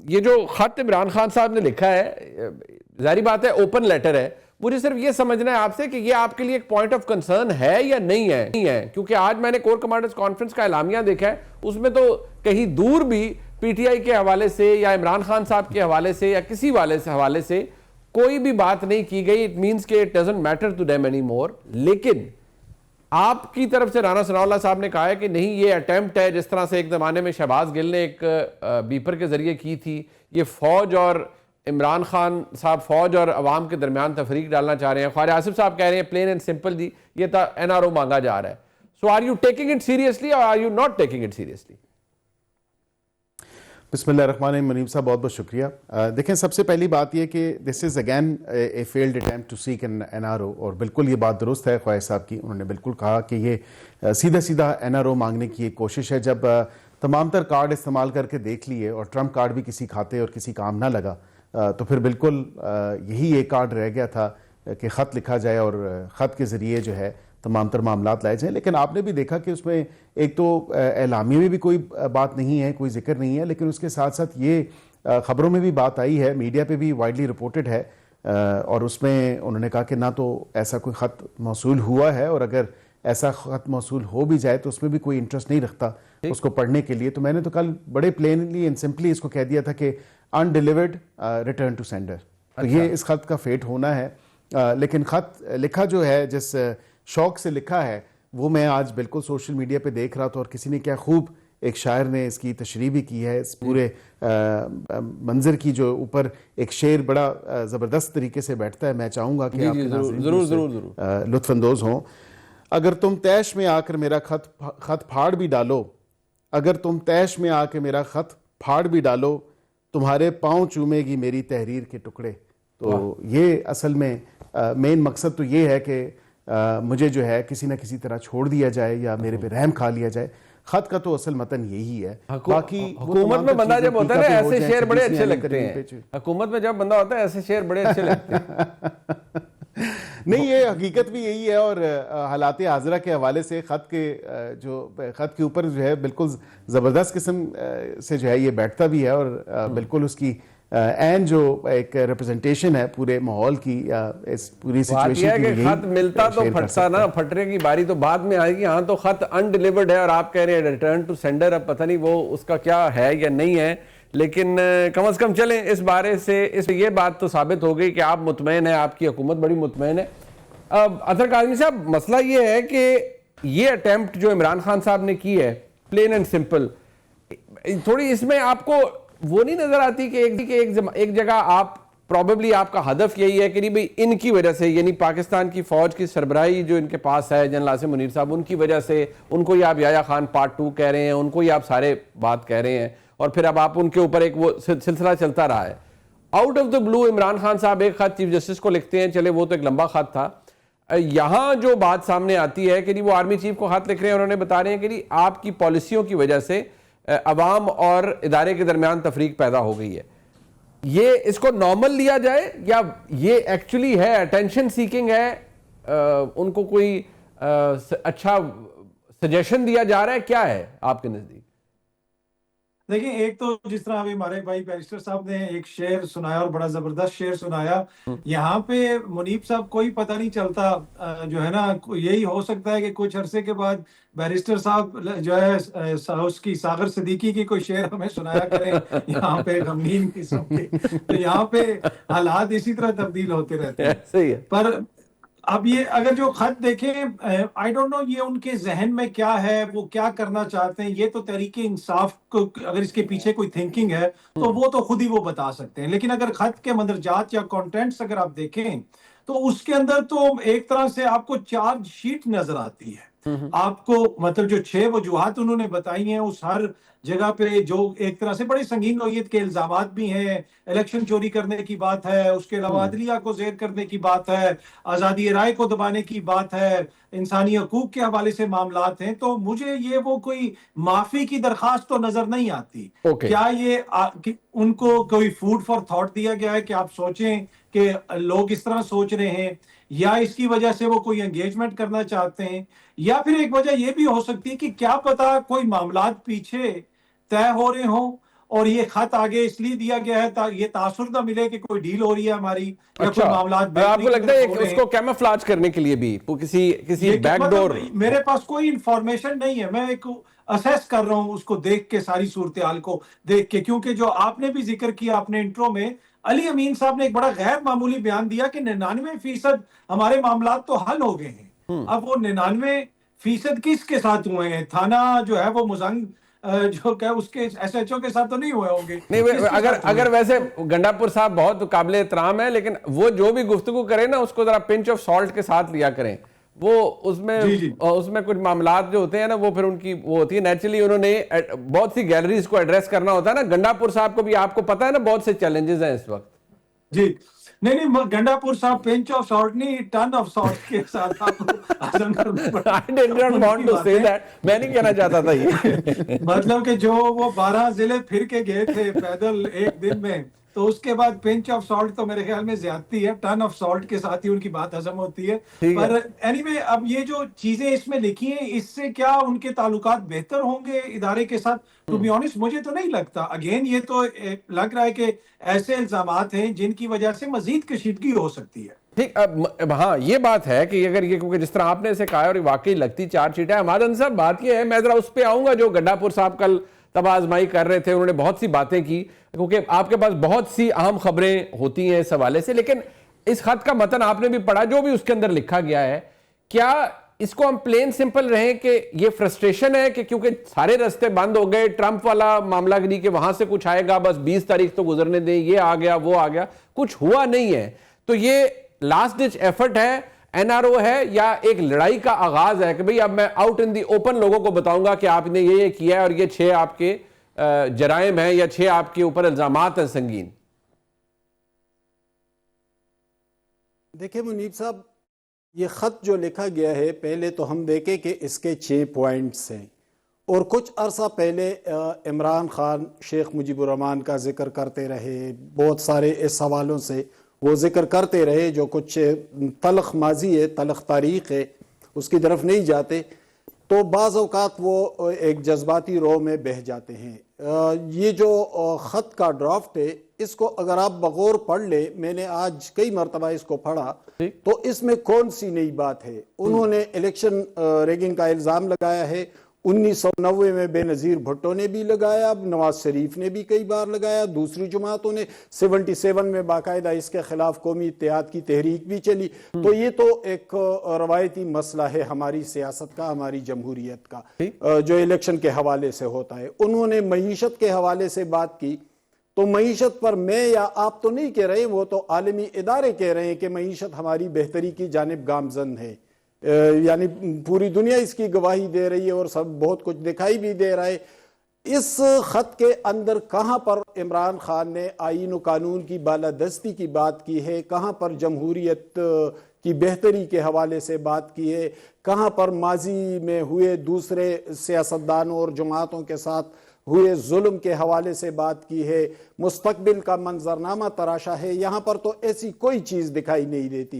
یہ جو خط عمران خان صاحب نے لکھا ہے ظاہری بات ہے اوپن لیٹر ہے, مجھے صرف یہ سمجھنا ہے آپ سے کہ یہ آپ کے لیے ایک پوائنٹ آف کنسرن ہے یا نہیں ہے, کیونکہ آج میں نے کور کمانڈرز کانفرنس کا اعلامیہ دیکھا ہے, اس میں تو کہیں دور بھی پی ٹی آئی کے حوالے سے یا عمران خان صاحب کے حوالے سے یا کسی حوالے سے کوئی بھی بات نہیں کی گئی. اٹ مینس کہ it doesn't matter to them any more. لیکن آپ کی طرف سے رانا ثناء اللہ صاحب نے کہا ہے کہ نہیں یہ اٹیمپٹ ہے, جس طرح سے ایک زمانے میں شہباز گل نے ایک بیپر کے ذریعے کی تھی, یہ فوج اور عمران خان صاحب فوج اور عوام کے درمیان تفریق ڈالنا چاہ رہے ہیں. خواجہ آصف صاحب کہہ رہے ہیں پلین اینڈ سمپل جی یہ تا این آر او مانگا جا رہا ہے. So are you taking it seriously اور are you not taking it seriously? بسم اللہ الرحمن الرحیم. منیب صاحب بہت بہت شکریہ. دیکھیں سب سے پہلی بات یہ کہ this is again a failed attempt to seek N R O, اور بالکل یہ بات درست ہے خواجہ صاحب کی, انہوں نے بالکل کہا کہ یہ سیدھا این آر او مانگنے کی ایک کوشش ہے. جب تمام تر کارڈ استعمال کر کے دیکھ لیے اور ٹرمپ کارڈ بھی کسی کھاتے اور کسی کام نہ لگا تو پھر بالکل یہی ایک کارڈ رہ گیا تھا کہ خط لکھا جائے اور خط کے ذریعے جو ہے تمام تر معاملات لائے جائیں. لیکن آپ نے بھی دیکھا کہ اس میں ایک تو اعلامیے میں بھی کوئی بات نہیں ہے, کوئی ذکر نہیں ہے, لیکن اس کے ساتھ ساتھ یہ خبروں میں بھی بات آئی ہے, میڈیا پہ بھی وائڈلی رپورٹڈ ہے, اور اس میں انہوں نے کہا کہ نہ تو ایسا کوئی خط موصول ہوا ہے, اور اگر ایسا خط موصول ہو بھی جائے تو اس میں بھی کوئی انٹرسٹ نہیں رکھتا اس کو پڑھنے کے لیے. تو میں نے تو کل بڑے پلینلی اینڈ سمپلی اس کو کہہ دیا تھا کہ انڈیلیورڈ ریٹرن ٹو سینڈر. تو یہ اس خط کا فیٹ ہونا ہے. لیکن خط لکھا جو ہے جس شوق سے لکھا ہے وہ میں آج بالکل سوشل میڈیا پہ دیکھ رہا تھا, اور کسی نے کیا خوب ایک شاعر نے اس کی تشریح بھی کی ہے. اس پورے منظر کی جو اوپر ایک شعر بڑا زبردست طریقے سے بیٹھتا ہے, میں چاہوں گا کہ آپ کے ناظرین لطف اندوز ہوں. اگر تم تیش میں آ کر میرا خط پھاڑ بھی ڈالو, اگر تم تیش میں آ کے میرا خط پھاڑ بھی ڈالو, تمہارے پاؤں چومے گی میری تحریر کے ٹکڑے. تو یہ اصل میں مین مقصد تو یہ ہے کہ مجھے جو ہے کسی نہ کسی طرح چھوڑ دیا جائے یا میرے پہ رحم کھا لیا جائے. خط کا تو اصل متن یہی ہے. باقی حکومت میں بندہ جب ہوتا ہے نا ایسے شعر بڑے اچھے لگتے ہیں, حکومت میں جب بندہ ہوتا ہے ایسے شعر بڑے اچھے لگتے ہیں. نہیں, یہ حقیقت بھی یہی ہے, اور حالات حاضرہ کے حوالے سے خط کے اوپر جو ہے بالکل زبردست قسم سے جو ہے یہ بیٹھتا بھی ہے, اور بالکل اس کی این جو ایک ریپرزنٹیشن ہے پورے ماحول کی یا اس پوری سچویشن کی. خط ملتا تو پھٹتا نا, پھٹنے کی باری تو بعد میں آئے گی. ہاں تو خط انڈیلیورڈ ہے اور آپ کہہ رہے ہیں ریٹرن ٹو سینڈر, اب پتہ نہیں وہ اس کا کیا ہے یا نہیں ہے, لیکن کم از کم چلیں اس بارے سے یہ بات تو ثابت ہو گئی کہ آپ مطمئن ہیں, آپ کی حکومت بڑی مطمئن ہے. اب اطہر کاظمی صاحب مسئلہ یہ ہے کہ یہ اٹیمپٹ جو عمران خان صاحب نے کی ہے پلین اینڈ سمپل, تھوڑی اس میں آپ کو وہ نہیں نظر آتی کہ ایک جگہ آپ پروبیبلی آپ کا ہدف یہی ہے کہ نہیں بھئی ان کی وجہ سے, یعنی پاکستان کی فوج کی سربراہی جو ان کے پاس ہے جنرل عاصم منیر صاحب, ان کی وجہ سے ان کو ہی آپ یحییٰ خان پارٹ 2 کہہ رہے ہیں, ان کو ہی آپ سارے بات کہہ رہے ہیں, اور پھر اب آپ ان کے اوپر ایک وہ سلسلہ چلتا رہا ہے. آؤٹ آف دا بلو عمران خان صاحب ایک خط چیف جسٹس کو لکھتے ہیں, چلے وہ تو ایک لمبا خط تھا. یہاں جو بات سامنے آتی ہے کہ نہیں وہ آرمی چیف کو خط لکھ رہے ہیں, انہوں نے بتا رہے ہیں کہ نہیں آپ کی پالیسیوں کی وجہ سے عوام اور ادارے کے درمیان تفریق پیدا ہو گئی ہے. یہ اس کو نارمل لیا جائے یا یہ ایکچولی ہے اٹینشن سیکنگ ہے, ان کو کوئی اچھا سجیشن دیا جا رہا ہے, کیا ہے آپ کے نزدیک؟ دیکھیں, ایک تو جس طرح ابھی ہمارے بھائی بیرسٹر صاحب نے ایک شعر سنایا اور بڑا زبردست شعر سنایا, یہاں پہ منیب صاحب کوئی پتہ نہیں چلتا جو ہے نا, یہی ہو سکتا ہے کہ کچھ عرصے کے بعد بیرسٹر صاحب جو ہے اس کی ساغر صدیقی کی کوئی شعر ہمیں سنایا کریں یہاں پہ غمگین قسم کے. تو یہاں پہ حالات اسی طرح تبدیل ہوتے رہتے ہیں. صحیح ہے. پر اب یہ اگر جو خط دیکھیں, آئی ڈونٹ نو یہ ان کے ذہن میں کیا ہے, وہ کیا کرنا چاہتے ہیں. یہ تو تحریک انصاف کو اگر اس کے پیچھے کوئی تھنکنگ ہے تو وہ تو خود ہی وہ بتا سکتے ہیں. لیکن اگر خط کے مندرجات یا کانٹینٹس اگر آپ دیکھیں تو اس کے اندر تو ایک طرح سے آپ کو چارج شیٹ نظر آتی ہے. آپ کو مطلب جو 6 وجوہات انہوں نے بتائی ہیں, اس ہر جگہ پہ جو ایک طرح سے بڑے سنگین نوعیت کے الزامات بھی ہیں. الیکشن چوری کرنے کی بات ہے, اس کے علاوہ عدلیہ کو زیر کرنے کی بات ہے, آزادی رائے کو دبانے کی بات ہے, انسانی حقوق کے حوالے سے معاملات ہیں. تو مجھے یہ وہ کوئی معافی کی درخواست تو نظر نہیں آتی. کیا یہ ان کو کوئی فوڈ فار تھاٹ دیا گیا ہے کہ آپ سوچیں کہ لوگ اس طرح سوچ رہے ہیں, یا اس کی وجہ سے وہ کوئی انگیجمنٹ کرنا چاہتے ہیں, یا پھر ایک وجہ یہ بھی ہو سکتی ہے کہ کیا پتا کوئی معاملات پیچھے طے ہو رہے ہوں اور یہ خط آگے اس لیے دیا گیا ہے یہ تاثر نہ ملے کہ کوئی ڈیل ہو رہی ہے ہماری یا کوئی معاملات آپ کو لگتا ہے کہ اس کو کیموفلاج کرنے کے لیے بھی کسی بیک ڈور؟ میرے پاس کوئی انفارمیشن نہیں ہے، میں ایک اسیس کر رہا ہوں اس کو دیکھ کے، ساری صورتحال کو دیکھ کے، کیونکہ جو آپ نے بھی ذکر کیا اپنے انٹرو میں، علی امین صاحب نے ایک بڑا غیر معمولی بیان دیا کہ 99% ہمارے معاملات تو حل ہو گئے ہیں۔ اب وہ 99% کس کے ساتھ ہوئے ہیں؟ تھانہ جو ہے وہ مزنگ جو کہ اس کے ایس ایچ او کے ساتھ تو نہیں ہوئے ہوں گے۔ نہیں، اگر ویسے گنڈا پور صاحب بہت قابل احترام ہے، لیکن وہ جو بھی گفتگو کریں نا اس کو ذرا پنچ آف سالٹ کے ساتھ لیا کریں۔ وہ اس میں کچھ معاملات جو ہوتے ہیں نا وہ پھر ان کی وہ ہوتی ہے نیچرلی، انہوں نے بہت سی گیلریز کو ایڈریس کرنا ہوتا ہے نا۔ گنڈا پور صاحب کو بھی آپ کو پتا ہے نا بہت سے چیلنجز ہیں اس وقت۔ جی نہیں، گنڈا پور صاحب پنچ آف سالٹ نہیں، ٹن آف سالٹ کے ساتھ آپ کو عزم کرنا پڑا۔ I did not want to say that، میں نہیں کہنا چاہتا تھا یہ۔ مطلب کہ جو وہ 12 ضلع پھر کے گئے تھے پیدل ایک دن میں، تو اس کے بعد پنچ آف سالٹ تو میرے خیال میں زیادتی ہے، ٹن آف سالٹ کے ساتھ ہی ان کی بات ہضم ہوتی ہے۔ پر اینی وے، اب یہ جو چیزیں اس میں لکھی ہیں، اس سے کیا ان کے تعلقات بہتر ہوں گے ادارے کے ساتھ؟ ٹو بی آنیسٹ مجھے تو نہیں لگتا۔ اگین یہ تو لگ رہا ہے کہ ایسے الزامات ہیں جن کی وجہ سے مزید کشیدگی ہو سکتی ہے۔ ٹھیک، اب ہاں یہ بات ہے کہ اگر یہ، کیونکہ جس طرح آپ نے اسے کہا اور واقعی لگتی چارج شیٹ ہے، ہمادن صاحب بات یہ ہے، میں ذرا اس پہ آؤں گا جو گنڈا پور صاحب کل تباہ آزمائی کر رہے تھے، انہوں نے بہت سی باتیں کی، کیونکہ آپ کے پاس بہت سی اہم خبریں ہوتی ہیں اس حوالے سے، لیکن اس خط کا متن آپ نے بھی پڑھا، جو بھی اس کے اندر لکھا گیا ہے، کیا اس کو ہم پلین سمپل رہیں کہ یہ فرسٹریشن ہے کہ کیونکہ سارے رستے بند ہو گئے، ٹرمپ والا معاملہ نہیں کہ وہاں سے کچھ آئے گا، بس 20 تاریخ تو گزرنے دیں، یہ آ گیا وہ آ گیا، کچھ ہوا نہیں ہے، تو یہ لاسٹ ڈچ ایفرٹ ہے، این آر او ہے، یا ایک لڑائی کا آغاز ہے کہ بھئی اب میں آؤٹ ان دی اوپن لوگوں کو بتاؤں گا کہ آپ نے یہ کیا ہے اور یہ 6 آپ کے جرائم ہیں یا 6 آپ کے اوپر الزامات ہیں سنگین؟ دیکھیں منیب صاحب، یہ خط جو لکھا گیا ہے، پہلے تو ہم دیکھیں کہ اس کے 6 پوائنٹس ہیں، اور کچھ عرصہ پہلے عمران خان شیخ مجیب الرحمان کا ذکر کرتے رہے، بہت سارے اس حوالوں سے وہ ذکر کرتے رہے، جو کچھ تلخ ماضی ہے، تلخ تاریخ ہے، اس کی طرف نہیں جاتے، تو بعض اوقات وہ ایک جذباتی رو میں بہہ جاتے ہیں۔ یہ جو خط کا ڈرافٹ ہے، اس کو اگر آپ بغور پڑھ لیں، میں نے آج کئی مرتبہ اس کو پڑھا، تو اس میں کون سی نئی بات ہے؟ انہوں نے الیکشن ریگنگ کا الزام لگایا ہے، 1990 میں بے نظیر بھٹو نے بھی لگایا، نواز شریف نے بھی کئی بار لگایا، دوسری جماعتوں نے 77 میں باقاعدہ اس کے خلاف قومی اتحاد کی تحریک بھی چلی۔ تو یہ تو ایک روایتی مسئلہ ہے ہماری سیاست کا، ہماری جمہوریت کا، جو الیکشن کے حوالے سے ہوتا ہے۔ انہوں نے معیشت کے حوالے سے بات کی، تو معیشت پر میں یا آپ تو نہیں کہہ رہے، وہ تو عالمی ادارے کہہ رہے ہیں کہ معیشت ہماری بہتری کی جانب گامزن ہے، یعنی پوری دنیا اس کی گواہی دے رہی ہے اور سب بہت کچھ دکھائی بھی دے رہا ہے۔ اس خط کے اندر کہاں پر عمران خان نے آئین و قانون کی بالادستی کی بات کی ہے، کہاں پر جمہوریت کی بہتری کے حوالے سے بات کی ہے، کہاں پر ماضی میں ہوئے دوسرے سیاستدانوں اور جماعتوں کے ساتھ ہوئے ظلم کے حوالے سے بات کی ہے، مستقبل کا منظرنامہ تراشا ہے، یہاں پر تو ایسی کوئی چیز دکھائی نہیں دیتی۔